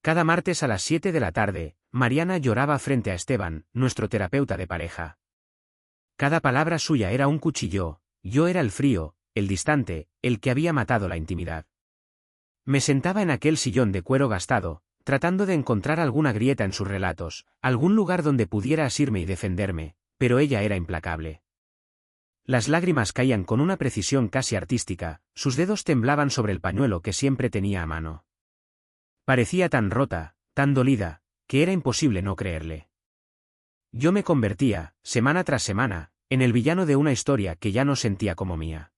Cada martes a las 7 de la tarde, Mariana lloraba frente a Esteban, nuestro terapeuta de pareja. Cada palabra suya era un cuchillo, yo era el frío, el distante, el que había matado la intimidad. Me sentaba en aquel sillón de cuero gastado, tratando de encontrar alguna grieta en sus relatos, algún lugar donde pudiera asirme y defenderme, pero ella era implacable. Las lágrimas caían con una precisión casi artística, sus dedos temblaban sobre el pañuelo que siempre tenía a mano. Parecía tan rota, tan dolida, que era imposible no creerle. Yo me convertía, semana tras semana, en el villano de una historia que ya no sentía como mía.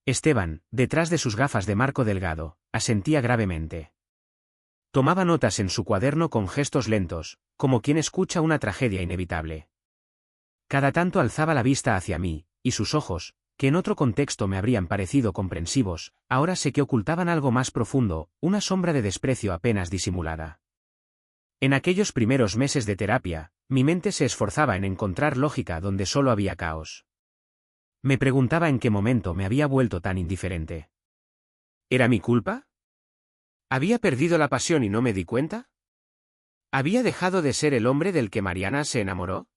Esteban, detrás de sus gafas de marco delgado, asentía gravemente. Tomaba notas en su cuaderno con gestos lentos, como quien escucha una tragedia inevitable. Cada tanto alzaba la vista hacia mí, y sus ojos, que en otro contexto me habrían parecido comprensivos, ahora sé que ocultaban algo más profundo, una sombra de desprecio apenas disimulada. En aquellos primeros meses de terapia, mi mente se esforzaba en encontrar lógica donde solo había caos. Me preguntaba en qué momento me había vuelto tan indiferente. ¿Era mi culpa? ¿Había perdido la pasión y no me di cuenta? ¿Había dejado de ser el hombre del que Mariana se enamoró?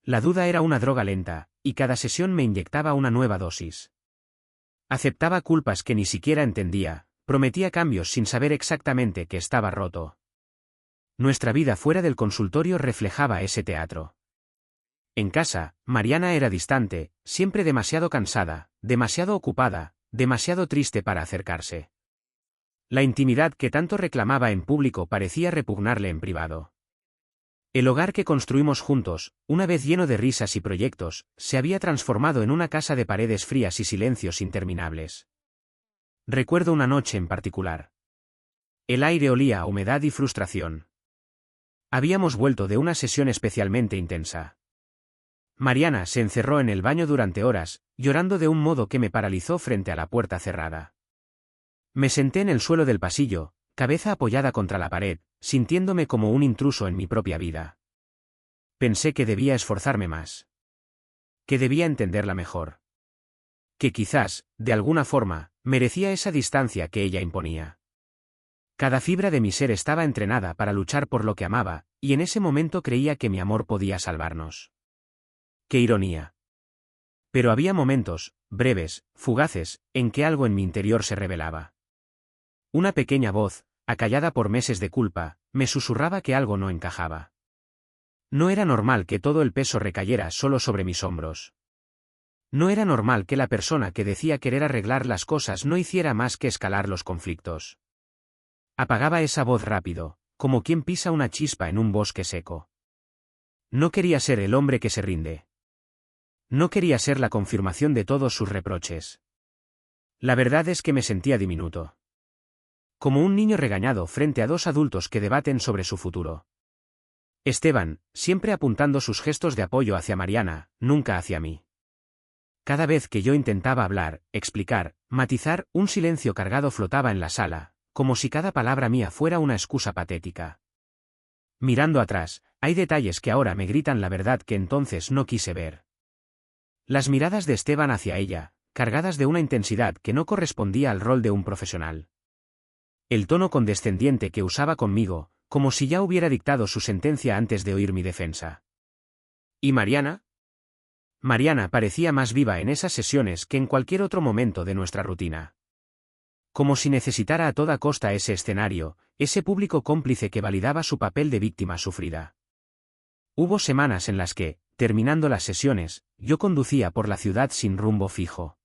La duda era una droga lenta, y cada sesión me inyectaba una nueva dosis. Aceptaba culpas que ni siquiera entendía, prometía cambios sin saber exactamente que estaba roto. Nuestra vida fuera del consultorio reflejaba ese teatro. En casa, Mariana era distante, siempre demasiado cansada, demasiado ocupada, demasiado triste para acercarse. La intimidad que tanto reclamaba en público parecía repugnarle en privado. El hogar que construimos juntos, una vez lleno de risas y proyectos, se había transformado en una casa de paredes frías y silencios interminables. Recuerdo una noche en particular. El aire olía a humedad y frustración. Habíamos vuelto de una sesión especialmente intensa. Mariana se encerró en el baño durante horas, llorando de un modo que me paralizó frente a la puerta cerrada. Me senté en el suelo del pasillo, cabeza apoyada contra la pared, sintiéndome como un intruso en mi propia vida. Pensé que debía esforzarme más. Que debía entenderla mejor. Que quizás, de alguna forma, merecía esa distancia que ella imponía. Cada fibra de mi ser estaba entrenada para luchar por lo que amaba, y en ese momento creía que mi amor podía salvarnos. ¡Qué ironía! Pero había momentos, breves, fugaces, en que algo en mi interior se revelaba. Una pequeña voz, acallada por meses de culpa, me susurraba que algo no encajaba. No era normal que todo el peso recayera solo sobre mis hombros. No era normal que la persona que decía querer arreglar las cosas no hiciera más que escalar los conflictos. Apagaba esa voz rápido, como quien pisa una chispa en un bosque seco. No quería ser el hombre que se rinde. No quería ser la confirmación de todos sus reproches. La verdad es que me sentía diminuto. Como un niño regañado frente a dos adultos que debaten sobre su futuro. Esteban, siempre apuntando sus gestos de apoyo hacia Mariana, nunca hacia mí. Cada vez que yo intentaba hablar, explicar, matizar, un silencio cargado flotaba en la sala, como si cada palabra mía fuera una excusa patética. Mirando atrás, hay detalles que ahora me gritan la verdad que entonces no quise ver. Las miradas de Esteban hacia ella, cargadas de una intensidad que no correspondía al rol de un profesional. El tono condescendiente que usaba conmigo, como si ya hubiera dictado su sentencia antes de oír mi defensa. ¿Y Mariana? Mariana parecía más viva en esas sesiones que en cualquier otro momento de nuestra rutina. Como si necesitara a toda costa ese escenario, ese público cómplice que validaba su papel de víctima sufrida. Hubo semanas en las que, terminando las sesiones, yo conducía por la ciudad sin rumbo fijo.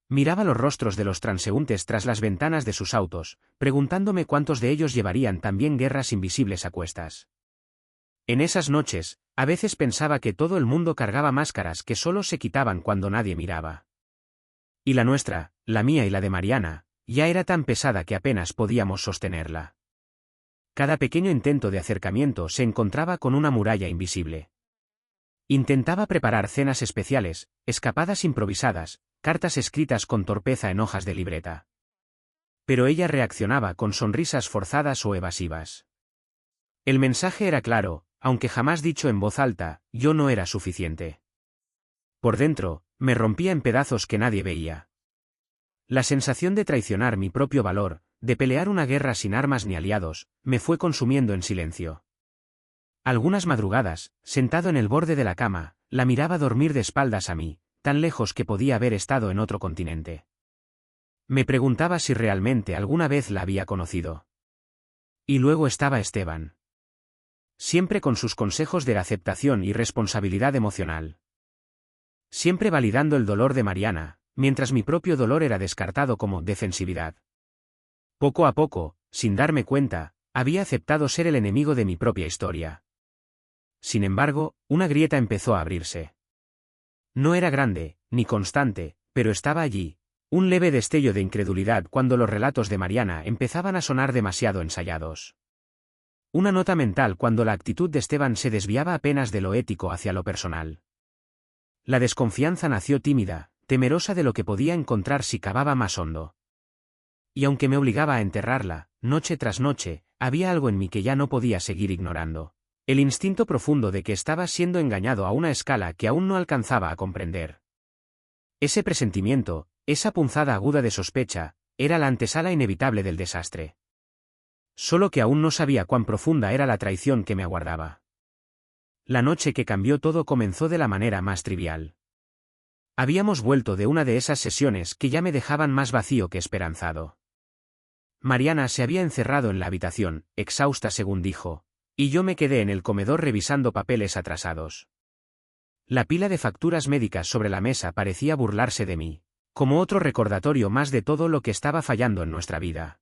Miraba los rostros de los transeúntes tras las ventanas de sus autos, preguntándome cuántos de ellos llevarían también guerras invisibles a cuestas. En esas noches, a veces pensaba que todo el mundo cargaba máscaras que solo se quitaban cuando nadie miraba. Y la nuestra, la mía y la de Mariana, ya era tan pesada que apenas podíamos sostenerla. Cada pequeño intento de acercamiento se encontraba con una muralla invisible. Intentaba preparar cenas especiales, escapadas improvisadas, cartas escritas con torpeza en hojas de libreta. Pero ella reaccionaba con sonrisas forzadas o evasivas. El mensaje era claro, aunque jamás dicho en voz alta, yo no era suficiente. Por dentro, me rompía en pedazos que nadie veía. La sensación de traicionar mi propio valor, de pelear una guerra sin armas ni aliados, me fue consumiendo en silencio. Algunas madrugadas, sentado en el borde de la cama, la miraba dormir de espaldas a mí, tan lejos que podía haber estado en otro continente. Me preguntaba si realmente alguna vez la había conocido. Y luego estaba Esteban. Siempre con sus consejos de aceptación y responsabilidad emocional. Siempre validando el dolor de Mariana, mientras mi propio dolor era descartado como defensividad. Poco a poco, sin darme cuenta, había aceptado ser el enemigo de mi propia historia. Sin embargo, una grieta empezó a abrirse. No era grande, ni constante, pero estaba allí, un leve destello de incredulidad cuando los relatos de Mariana empezaban a sonar demasiado ensayados. Una nota mental cuando la actitud de Esteban se desviaba apenas de lo ético hacia lo personal. La desconfianza nació tímida, temerosa de lo que podía encontrar si cavaba más hondo. Y aunque me obligaba a enterrarla, noche tras noche, había algo en mí que ya no podía seguir ignorando. El instinto profundo de que estaba siendo engañado a una escala que aún no alcanzaba a comprender. Ese presentimiento, esa punzada aguda de sospecha, era la antesala inevitable del desastre. Solo que aún no sabía cuán profunda era la traición que me aguardaba. La noche que cambió todo comenzó de la manera más trivial. Habíamos vuelto de una de esas sesiones que ya me dejaban más vacío que esperanzado. Mariana se había encerrado en la habitación, exhausta según dijo, y yo me quedé en el comedor revisando papeles atrasados. La pila de facturas médicas sobre la mesa parecía burlarse de mí, como otro recordatorio más de todo lo que estaba fallando en nuestra vida.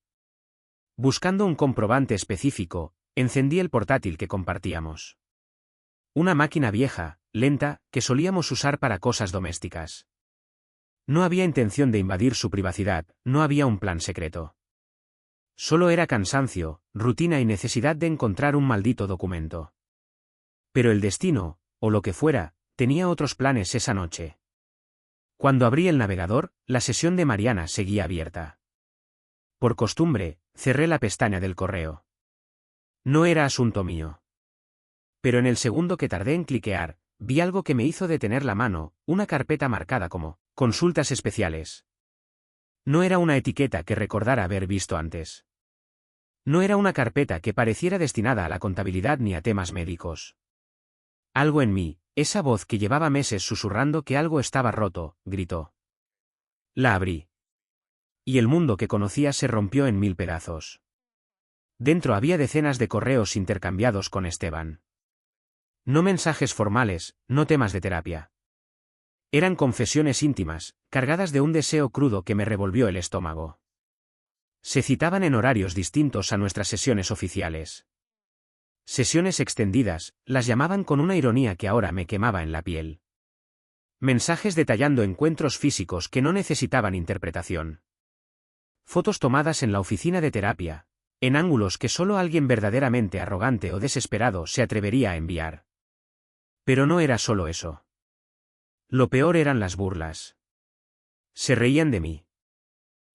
Buscando un comprobante específico, encendí el portátil que compartíamos. Una máquina vieja, lenta, que solíamos usar para cosas domésticas. No había intención de invadir su privacidad, no había un plan secreto. Solo era cansancio, rutina y necesidad de encontrar un maldito documento. Pero el destino, o lo que fuera, tenía otros planes esa noche. Cuando abrí el navegador, la sesión de Mariana seguía abierta. Por costumbre, cerré la pestaña del correo. No era asunto mío. Pero en el segundo que tardé en cliquear, vi algo que me hizo detener la mano, una carpeta marcada como «Consultas especiales». No era una etiqueta que recordara haber visto antes. No era una carpeta que pareciera destinada a la contabilidad ni a temas médicos. Algo en mí, esa voz que llevaba meses susurrando que algo estaba roto, gritó. La abrí. Y el mundo que conocía se rompió en 1000 pedazos. Dentro había decenas de correos intercambiados con Esteban. No mensajes formales, no temas de terapia. Eran confesiones íntimas, cargadas de un deseo crudo que me revolvió el estómago. Se citaban en horarios distintos a nuestras sesiones oficiales. Sesiones extendidas, las llamaban con una ironía que ahora me quemaba en la piel. Mensajes detallando encuentros físicos que no necesitaban interpretación. Fotos tomadas en la oficina de terapia, en ángulos que solo alguien verdaderamente arrogante o desesperado se atrevería a enviar. Pero no era solo eso. Lo peor eran las burlas. Se reían de mí.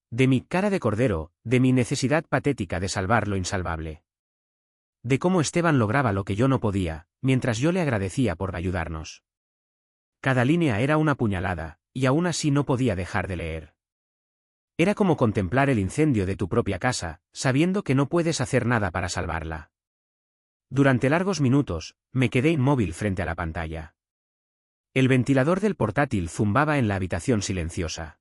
De mi cara de cordero, de mi necesidad patética de salvar lo insalvable. De cómo Esteban lograba lo que yo no podía, mientras yo le agradecía por ayudarnos. Cada línea era una puñalada, y aún así no podía dejar de leer. Era como contemplar el incendio de tu propia casa, sabiendo que no puedes hacer nada para salvarla. Durante largos minutos, me quedé inmóvil frente a la pantalla. El ventilador del portátil zumbaba en la habitación silenciosa.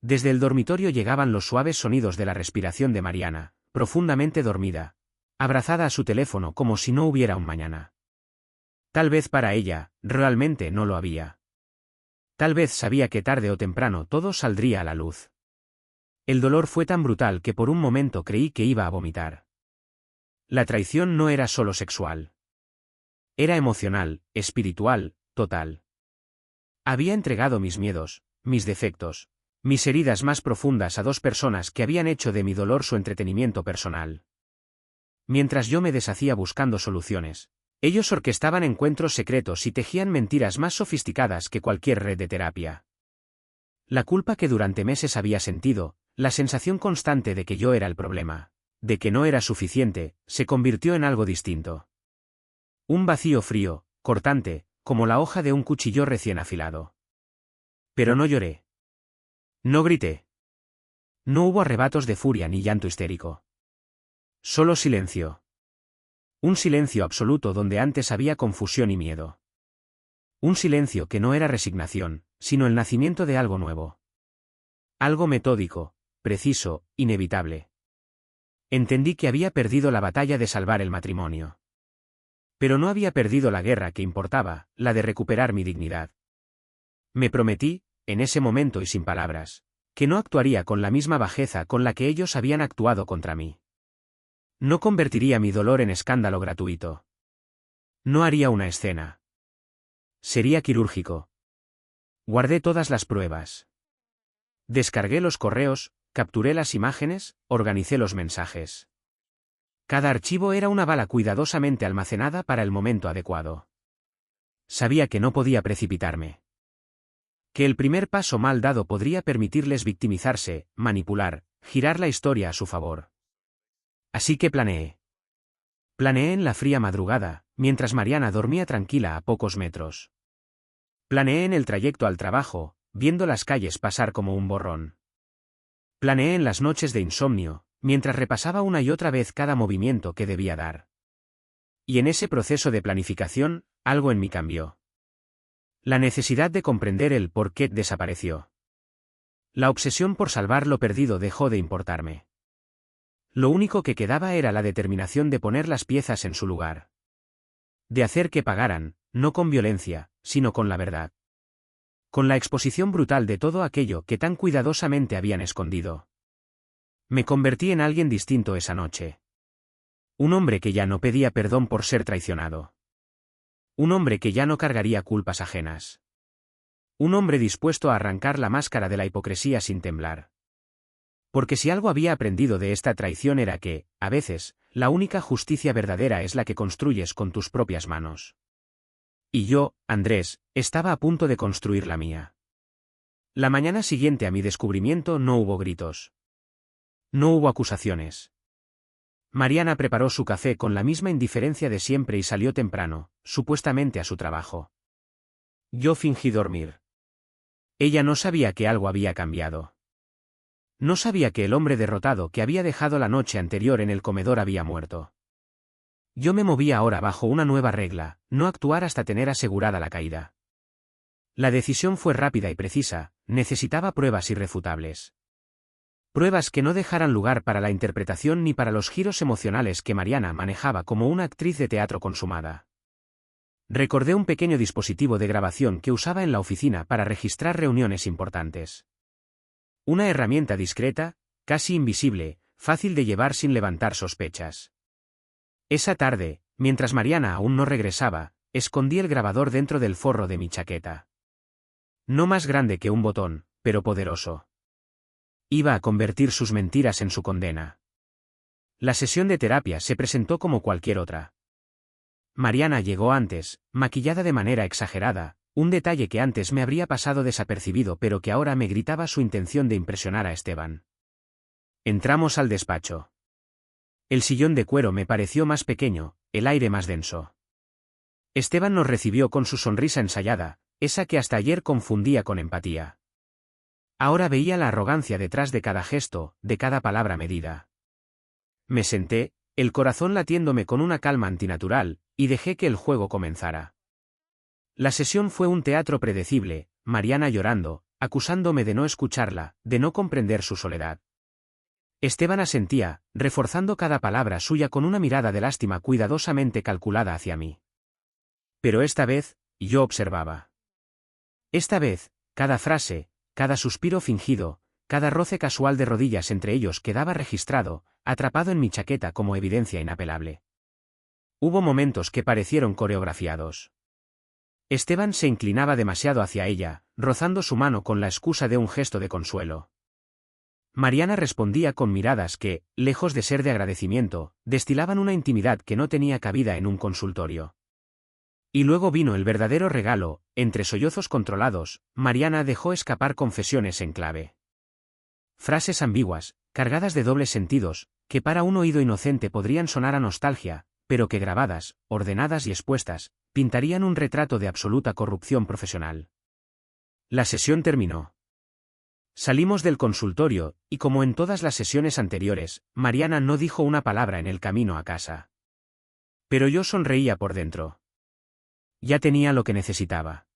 Desde el dormitorio llegaban los suaves sonidos de la respiración de Mariana, profundamente dormida, abrazada a su teléfono como si no hubiera un mañana. Tal vez para ella, realmente no lo había. Tal vez sabía que tarde o temprano todo saldría a la luz. El dolor fue tan brutal que por un momento creí que iba a vomitar. La traición no era solo sexual. Era emocional, espiritual, total. Había entregado mis miedos, mis defectos, mis heridas más profundas a dos personas que habían hecho de mi dolor su entretenimiento personal. Mientras yo me deshacía buscando soluciones, ellos orquestaban encuentros secretos y tejían mentiras más sofisticadas que cualquier red de terapia. La culpa que durante meses había sentido, la sensación constante de que yo era el problema, de que no era suficiente, se convirtió en algo distinto. Un vacío frío, cortante, como la hoja de un cuchillo recién afilado. Pero no lloré. No grité. No hubo arrebatos de furia ni llanto histérico. Solo silencio. Un silencio absoluto donde antes había confusión y miedo. Un silencio que no era resignación, sino el nacimiento de algo nuevo. Algo metódico, preciso, inevitable. Entendí que había perdido la batalla de salvar el matrimonio. Pero no había perdido la guerra que importaba, la de recuperar mi dignidad. Me prometí, en ese momento y sin palabras, que no actuaría con la misma bajeza con la que ellos habían actuado contra mí. No convertiría mi dolor en escándalo gratuito. No haría una escena. Sería quirúrgico. Guardé todas las pruebas. Descargué los correos, capturé las imágenes, organicé los mensajes. Cada archivo era una bala cuidadosamente almacenada para el momento adecuado. Sabía que no podía precipitarme. Que el primer paso mal dado podría permitirles victimizarse, manipular, girar la historia a su favor. Así que planeé. Planeé en la fría madrugada, mientras Mariana dormía tranquila a pocos metros. Planeé en el trayecto al trabajo, viendo las calles pasar como un borrón. Planeé en las noches de insomnio, mientras repasaba una y otra vez cada movimiento que debía dar. Y en ese proceso de planificación, algo en mí cambió. La necesidad de comprender el por qué desapareció. La obsesión por salvar lo perdido dejó de importarme. Lo único que quedaba era la determinación de poner las piezas en su lugar. De hacer que pagaran, no con violencia, sino con la verdad. Con la exposición brutal de todo aquello que tan cuidadosamente habían escondido. Me convertí en alguien distinto esa noche. Un hombre que ya no pedía perdón por ser traicionado. Un hombre que ya no cargaría culpas ajenas. Un hombre dispuesto a arrancar la máscara de la hipocresía sin temblar. Porque si algo había aprendido de esta traición era que, a veces, la única justicia verdadera es la que construyes con tus propias manos. Y yo, Andrés, estaba a punto de construir la mía. La mañana siguiente a mi descubrimiento no hubo gritos. No hubo acusaciones. Mariana preparó su café con la misma indiferencia de siempre y salió temprano, supuestamente a su trabajo. Yo fingí dormir. Ella no sabía que algo había cambiado. No sabía que el hombre derrotado que había dejado la noche anterior en el comedor había muerto. Yo me movía ahora bajo una nueva regla, no actuar hasta tener asegurada la caída. La decisión fue rápida y precisa, necesitaba pruebas irrefutables. Pruebas que no dejaran lugar para la interpretación ni para los giros emocionales que Mariana manejaba como una actriz de teatro consumada. Recordé un pequeño dispositivo de grabación que usaba en la oficina para registrar reuniones importantes. Una herramienta discreta, casi invisible, fácil de llevar sin levantar sospechas. Esa tarde, mientras Mariana aún no regresaba, escondí el grabador dentro del forro de mi chaqueta. No más grande que un botón, pero poderoso. Iba a convertir sus mentiras en su condena. La sesión de terapia se presentó como cualquier otra. Mariana llegó antes, maquillada de manera exagerada, un detalle que antes me habría pasado desapercibido pero que ahora me gritaba su intención de impresionar a Esteban. Entramos al despacho. El sillón de cuero me pareció más pequeño, el aire más denso. Esteban nos recibió con su sonrisa ensayada, esa que hasta ayer confundía con empatía. Ahora veía la arrogancia detrás de cada gesto, de cada palabra medida. Me senté, el corazón latiéndome con una calma antinatural, y dejé que el juego comenzara. La sesión fue un teatro predecible, Mariana llorando, acusándome de no escucharla, de no comprender su soledad. Esteban asentía, reforzando cada palabra suya con una mirada de lástima cuidadosamente calculada hacia mí. Pero esta vez, yo observaba. Esta vez, cada frase, cada suspiro fingido, cada roce casual de rodillas entre ellos quedaba registrado, atrapado en mi chaqueta como evidencia inapelable. Hubo momentos que parecieron coreografiados. Esteban se inclinaba demasiado hacia ella, rozando su mano con la excusa de un gesto de consuelo. Mariana respondía con miradas que, lejos de ser de agradecimiento, destilaban una intimidad que no tenía cabida en un consultorio. Y luego vino el verdadero regalo, entre sollozos controlados, Mariana dejó escapar confesiones en clave. Frases ambiguas, cargadas de dobles sentidos, que para un oído inocente podrían sonar a nostalgia, pero que grabadas, ordenadas y expuestas, pintarían un retrato de absoluta corrupción profesional. La sesión terminó. Salimos del consultorio, y como en todas las sesiones anteriores, Mariana no dijo una palabra en el camino a casa. Pero yo sonreía por dentro. Ya tenía lo que necesitaba.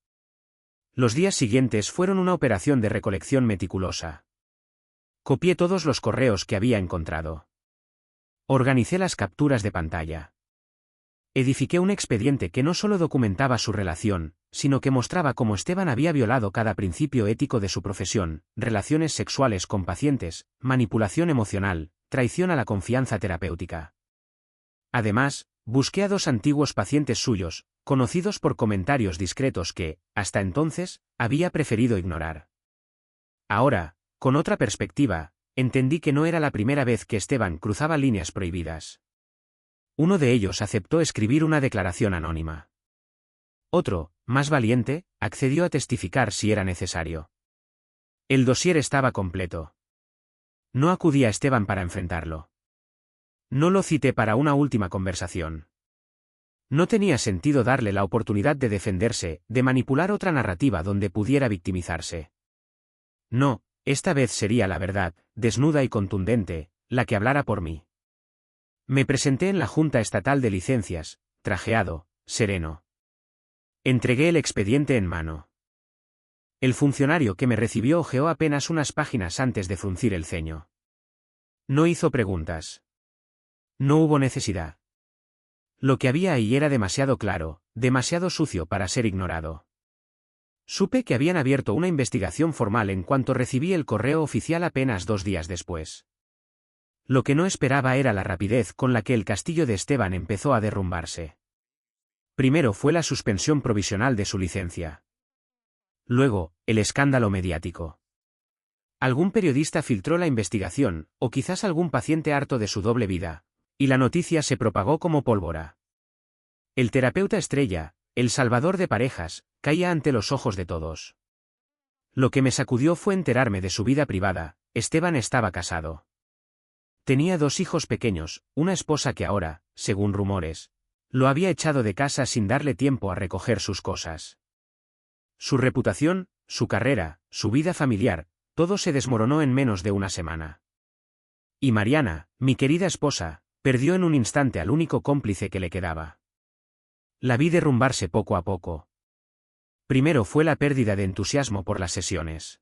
Los días siguientes fueron una operación de recolección meticulosa. Copié todos los correos que había encontrado. Organicé las capturas de pantalla. Edifiqué un expediente que no solo documentaba su relación, sino que mostraba cómo Esteban había violado cada principio ético de su profesión: relaciones sexuales con pacientes, manipulación emocional, traición a la confianza terapéutica. Además, busqué a 2 antiguos pacientes suyos, conocidos por comentarios discretos que, hasta entonces, había preferido ignorar. Ahora, con otra perspectiva, entendí que no era la primera vez que Esteban cruzaba líneas prohibidas. Uno de ellos aceptó escribir una declaración anónima. Otro, más valiente, accedió a testificar si era necesario. El dossier estaba completo. No acudí a Esteban para enfrentarlo. No lo cité para una última conversación. No tenía sentido darle la oportunidad de defenderse, de manipular otra narrativa donde pudiera victimizarse. No, esta vez sería la verdad, desnuda y contundente, la que hablara por mí. Me presenté en la Junta Estatal de Licencias, trajeado, sereno. Entregué el expediente en mano. El funcionario que me recibió hojeó apenas unas páginas antes de fruncir el ceño. No hizo preguntas. No hubo necesidad. Lo que había ahí era demasiado claro, demasiado sucio para ser ignorado. Supe que habían abierto una investigación formal en cuanto recibí el correo oficial apenas 2 días después. Lo que no esperaba era la rapidez con la que el castillo de Esteban empezó a derrumbarse. Primero fue la suspensión provisional de su licencia. Luego, el escándalo mediático. Algún periodista filtró la investigación, o quizás algún paciente harto de su doble vida, y la noticia se propagó como pólvora. El terapeuta estrella, el salvador de parejas, caía ante los ojos de todos. Lo que me sacudió fue enterarme de su vida privada. Esteban estaba casado. Tenía 2 hijos pequeños, una esposa que ahora, según rumores, lo había echado de casa sin darle tiempo a recoger sus cosas. Su reputación, su carrera, su vida familiar, todo se desmoronó en menos de una semana. Y Mariana, mi querida esposa, perdió en un instante al único cómplice que le quedaba. La vi derrumbarse poco a poco. Primero fue la pérdida de entusiasmo por las sesiones.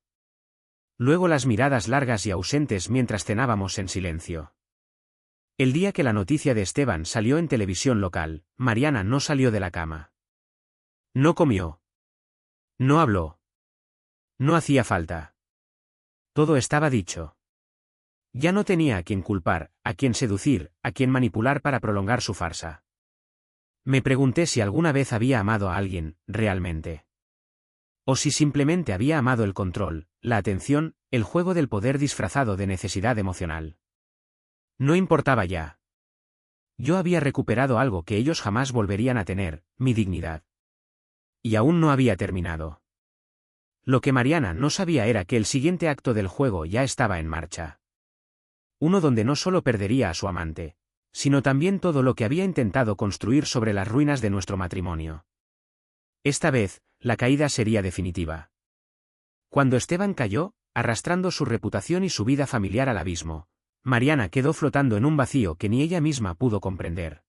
Luego las miradas largas y ausentes mientras cenábamos en silencio. El día que la noticia de Esteban salió en televisión local, Mariana no salió de la cama. No comió. No habló. No hacía falta. Todo estaba dicho. Ya no tenía a quien culpar, a quien seducir, a quien manipular para prolongar su farsa. Me pregunté si alguna vez había amado a alguien, realmente. O si simplemente había amado el control, la atención, el juego del poder disfrazado de necesidad emocional. No importaba ya. Yo había recuperado algo que ellos jamás volverían a tener, mi dignidad. Y aún no había terminado. Lo que Mariana no sabía era que el siguiente acto del juego ya estaba en marcha. Uno donde no solo perdería a su amante, sino también todo lo que había intentado construir sobre las ruinas de nuestro matrimonio. Esta vez, la caída sería definitiva. Cuando Esteban cayó, arrastrando su reputación y su vida familiar al abismo, Mariana quedó flotando en un vacío que ni ella misma pudo comprender.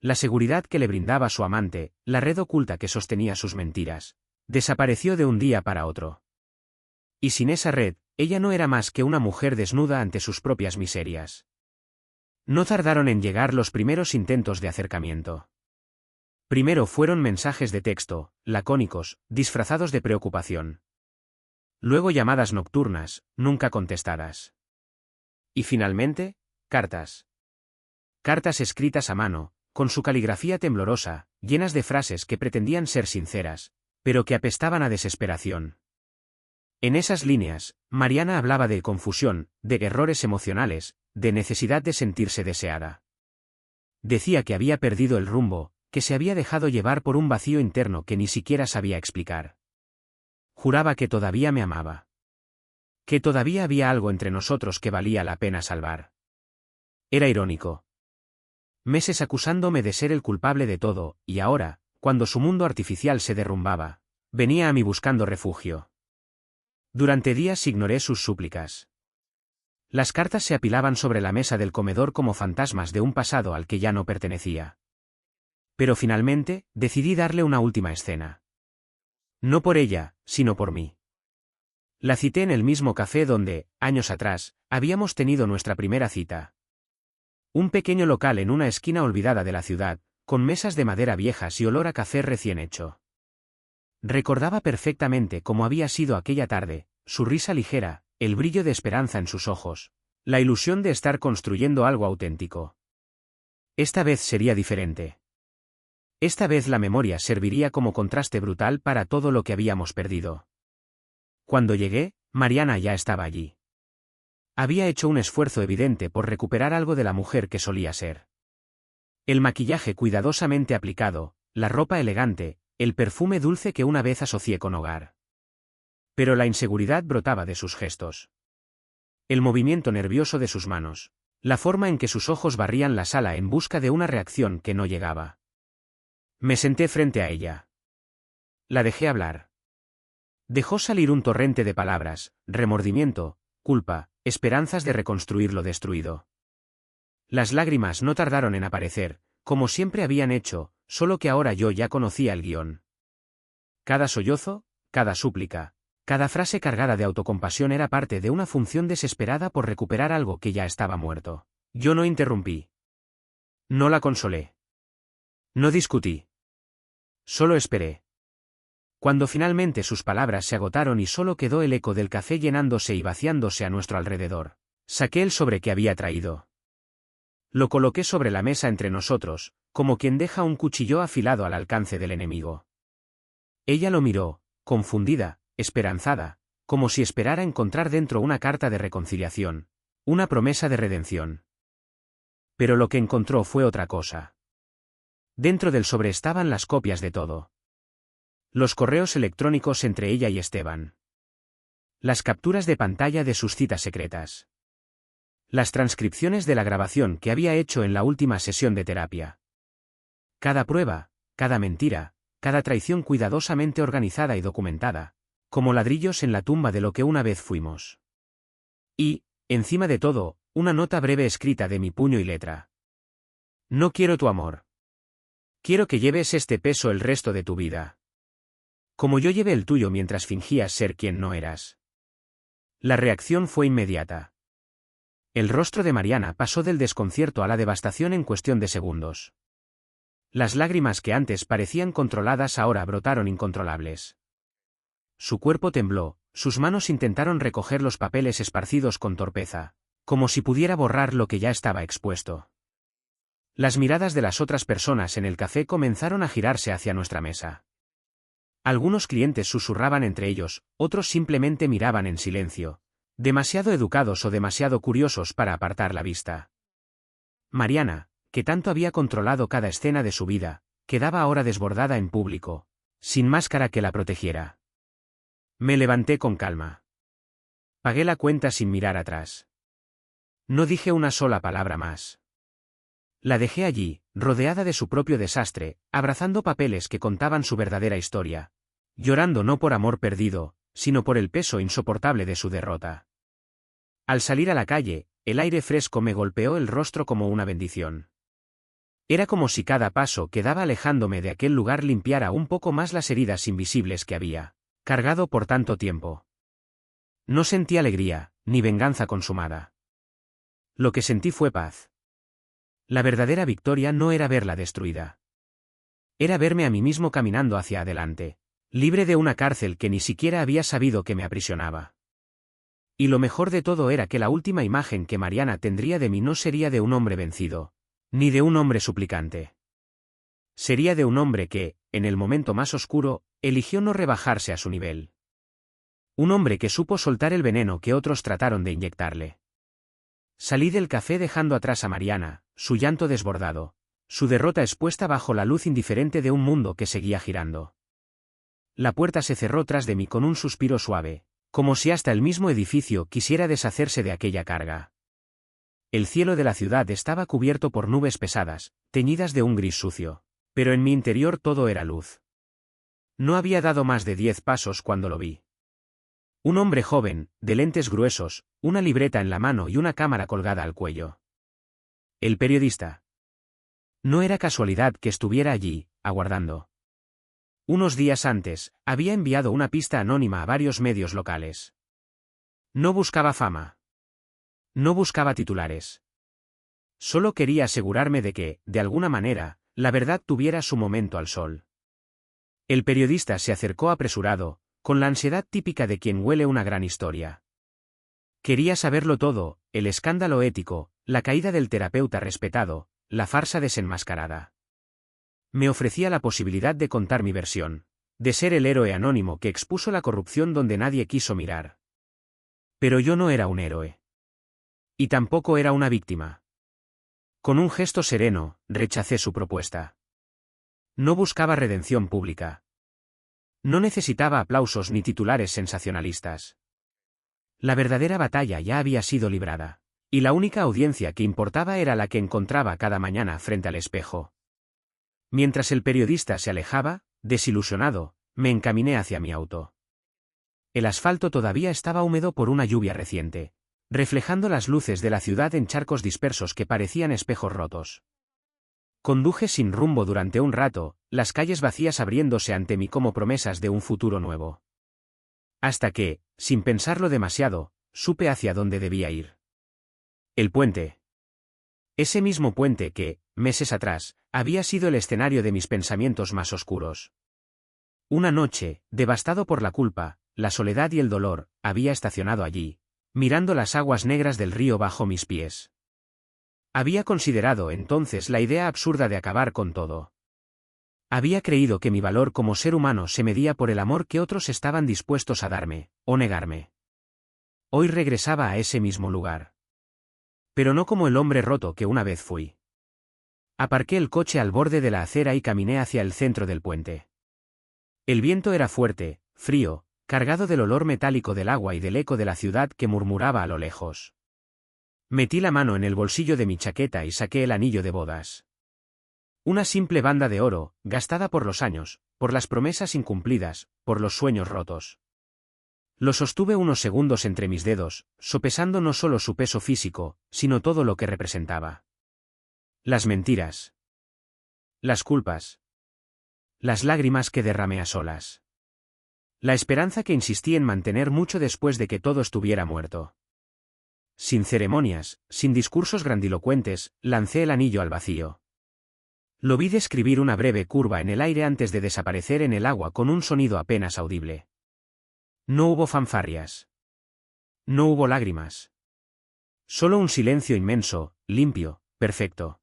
La seguridad que le brindaba su amante, la red oculta que sostenía sus mentiras, desapareció de un día para otro. Y sin esa red, ella no era más que una mujer desnuda ante sus propias miserias. No tardaron en llegar los primeros intentos de acercamiento. Primero fueron mensajes de texto, lacónicos, disfrazados de preocupación. Luego llamadas nocturnas, nunca contestadas. Y finalmente, cartas. Cartas escritas a mano, con su caligrafía temblorosa, llenas de frases que pretendían ser sinceras, pero que apestaban a desesperación. En esas líneas, Mariana hablaba de confusión, de errores emocionales, de necesidad de sentirse deseada. Decía que había perdido el rumbo, que se había dejado llevar por un vacío interno que ni siquiera sabía explicar. Juraba que todavía me amaba. Que todavía había algo entre nosotros que valía la pena salvar. Era irónico. Meses acusándome de ser el culpable de todo, y ahora, cuando su mundo artificial se derrumbaba, venía a mí buscando refugio. Durante días ignoré sus súplicas. Las cartas se apilaban sobre la mesa del comedor como fantasmas de un pasado al que ya no pertenecía. Pero finalmente, decidí darle una última escena. No por ella, sino por mí. La cité en el mismo café donde, años atrás, habíamos tenido nuestra primera cita. Un pequeño local en una esquina olvidada de la ciudad, con mesas de madera viejas y olor a café recién hecho. Recordaba perfectamente cómo había sido aquella tarde, su risa ligera, el brillo de esperanza en sus ojos, la ilusión de estar construyendo algo auténtico. Esta vez sería diferente. Esta vez la memoria serviría como contraste brutal para todo lo que habíamos perdido. Cuando llegué, Mariana ya estaba allí. Había hecho un esfuerzo evidente por recuperar algo de la mujer que solía ser. El maquillaje cuidadosamente aplicado, la ropa elegante, el perfume dulce que una vez asocié con hogar. Pero la inseguridad brotaba de sus gestos. El movimiento nervioso de sus manos. La forma en que sus ojos barrían la sala en busca de una reacción que no llegaba. Me senté frente a ella. La dejé hablar. Dejó salir un torrente de palabras, remordimiento, culpa, esperanzas de reconstruir lo destruido. Las lágrimas no tardaron en aparecer, como siempre habían hecho, solo que ahora yo ya conocía el guión. Cada sollozo, cada súplica, cada frase cargada de autocompasión era parte de una función desesperada por recuperar algo que ya estaba muerto. Yo no interrumpí. No la consolé. No discutí. Solo esperé. Cuando finalmente sus palabras se agotaron y solo quedó el eco del café llenándose y vaciándose a nuestro alrededor, saqué el sobre que había traído. Lo coloqué sobre la mesa entre nosotros, como quien deja un cuchillo afilado al alcance del enemigo. Ella lo miró, confundida, esperanzada, como si esperara encontrar dentro una carta de reconciliación, una promesa de redención. Pero lo que encontró fue otra cosa. Dentro del sobre estaban las copias de todo. Los correos electrónicos entre ella y Esteban. Las capturas de pantalla de sus citas secretas. Las transcripciones de la grabación que había hecho en la última sesión de terapia. Cada prueba, cada mentira, cada traición cuidadosamente organizada y documentada, como ladrillos en la tumba de lo que una vez fuimos. Y, encima de todo, una nota breve escrita de mi puño y letra. No quiero tu amor. Quiero que lleves este peso el resto de tu vida. Como yo llevé el tuyo mientras fingías ser quien no eras. La reacción fue inmediata. El rostro de Mariana pasó del desconcierto a la devastación en cuestión de segundos. Las lágrimas que antes parecían controladas ahora brotaron incontrolables. Su cuerpo tembló, sus manos intentaron recoger los papeles esparcidos con torpeza, como si pudiera borrar lo que ya estaba expuesto. Las miradas de las otras personas en el café comenzaron a girarse hacia nuestra mesa. Algunos clientes susurraban entre ellos, otros simplemente miraban en silencio, demasiado educados o demasiado curiosos para apartar la vista. Mariana, que tanto había controlado cada escena de su vida, quedaba ahora desbordada en público, sin máscara que la protegiera. Me levanté con calma. Pagué la cuenta sin mirar atrás. No dije una sola palabra más. La dejé allí, rodeada de su propio desastre, abrazando papeles que contaban su verdadera historia, llorando no por amor perdido, sino por el peso insoportable de su derrota. Al salir a la calle, el aire fresco me golpeó el rostro como una bendición. Era como si cada paso que daba alejándome de aquel lugar limpiara un poco más las heridas invisibles que había cargado por tanto tiempo. No sentí alegría, ni venganza consumada. Lo que sentí fue paz. La verdadera victoria no era verla destruida. Era verme a mí mismo caminando hacia adelante, libre de una cárcel que ni siquiera había sabido que me aprisionaba. Y lo mejor de todo era que la última imagen que Mariana tendría de mí no sería de un hombre vencido, ni de un hombre suplicante. Sería de un hombre que, en el momento más oscuro, eligió no rebajarse a su nivel. Un hombre que supo soltar el veneno que otros trataron de inyectarle. Salí del café dejando atrás a Mariana, su llanto desbordado, su derrota expuesta bajo la luz indiferente de un mundo que seguía girando. La puerta se cerró tras de mí con un suspiro suave, como si hasta el mismo edificio quisiera deshacerse de aquella carga. El cielo de la ciudad estaba cubierto por nubes pesadas, teñidas de un gris sucio, pero en mi interior todo era luz. No había dado más de 10 pasos cuando lo vi. Un hombre joven, de lentes gruesos, una libreta en la mano y una cámara colgada al cuello. El periodista. No era casualidad que estuviera allí, aguardando. Unos días antes, había enviado una pista anónima a varios medios locales. No buscaba fama. No buscaba titulares. Solo quería asegurarme de que, de alguna manera, la verdad tuviera su momento al sol. El periodista se acercó apresurado, con la ansiedad típica de quien huele una gran historia. Quería saberlo todo, el escándalo ético, la caída del terapeuta respetado, la farsa desenmascarada. Me ofrecía la posibilidad de contar mi versión, de ser el héroe anónimo que expuso la corrupción donde nadie quiso mirar. Pero yo no era un héroe. Y tampoco era una víctima. Con un gesto sereno, rechacé su propuesta. No buscaba redención pública. No necesitaba aplausos ni titulares sensacionalistas. La verdadera batalla ya había sido librada, y la única audiencia que importaba era la que encontraba cada mañana frente al espejo. Mientras el periodista se alejaba, desilusionado, me encaminé hacia mi auto. El asfalto todavía estaba húmedo por una lluvia reciente, reflejando las luces de la ciudad en charcos dispersos que parecían espejos rotos. Conduje sin rumbo durante un rato, las calles vacías abriéndose ante mí como promesas de un futuro nuevo. Hasta que, sin pensarlo demasiado, supe hacia dónde debía ir. El puente. Ese mismo puente que, meses atrás, había sido el escenario de mis pensamientos más oscuros. Una noche, devastado por la culpa, la soledad y el dolor, había estacionado allí, mirando las aguas negras del río bajo mis pies. Había considerado entonces la idea absurda de acabar con todo. Había creído que mi valor como ser humano se medía por el amor que otros estaban dispuestos a darme, o negarme. Hoy regresaba a ese mismo lugar. Pero no como el hombre roto que una vez fui. Aparqué el coche al borde de la acera y caminé hacia el centro del puente. El viento era fuerte, frío, cargado del olor metálico del agua y del eco de la ciudad que murmuraba a lo lejos. Metí la mano en el bolsillo de mi chaqueta y saqué el anillo de bodas. Una simple banda de oro, gastada por los años, por las promesas incumplidas, por los sueños rotos. Lo sostuve unos segundos entre mis dedos, sopesando no solo su peso físico, sino todo lo que representaba. Las mentiras. Las culpas. Las lágrimas que derramé a solas. La esperanza que insistí en mantener mucho después de que todo estuviera muerto. Sin ceremonias, sin discursos grandilocuentes, lancé el anillo al vacío. Lo vi describir una breve curva en el aire antes de desaparecer en el agua con un sonido apenas audible. No hubo fanfarrias. No hubo lágrimas. Solo un silencio inmenso, limpio, perfecto.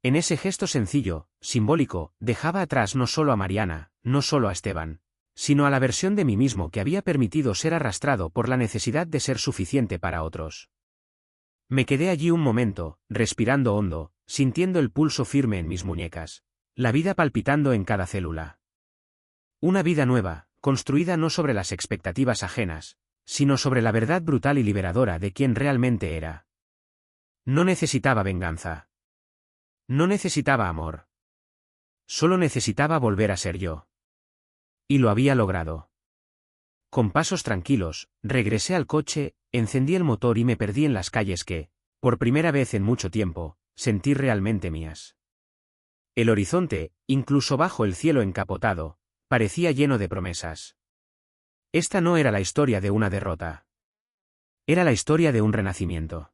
En ese gesto sencillo, simbólico, dejaba atrás no solo a Mariana, no solo a Esteban, sino a la versión de mí mismo que había permitido ser arrastrado por la necesidad de ser suficiente para otros. Me quedé allí un momento, respirando hondo, sintiendo el pulso firme en mis muñecas, la vida palpitando en cada célula. Una vida nueva, construida no sobre las expectativas ajenas, sino sobre la verdad brutal y liberadora de quien realmente era. No necesitaba venganza. No necesitaba amor. Solo necesitaba volver a ser yo. Y lo había logrado. Con pasos tranquilos, regresé al coche, encendí el motor y me perdí en las calles que, por primera vez en mucho tiempo, sentí realmente mías. El horizonte, incluso bajo el cielo encapotado, parecía lleno de promesas. Esta no era la historia de una derrota. Era la historia de un renacimiento.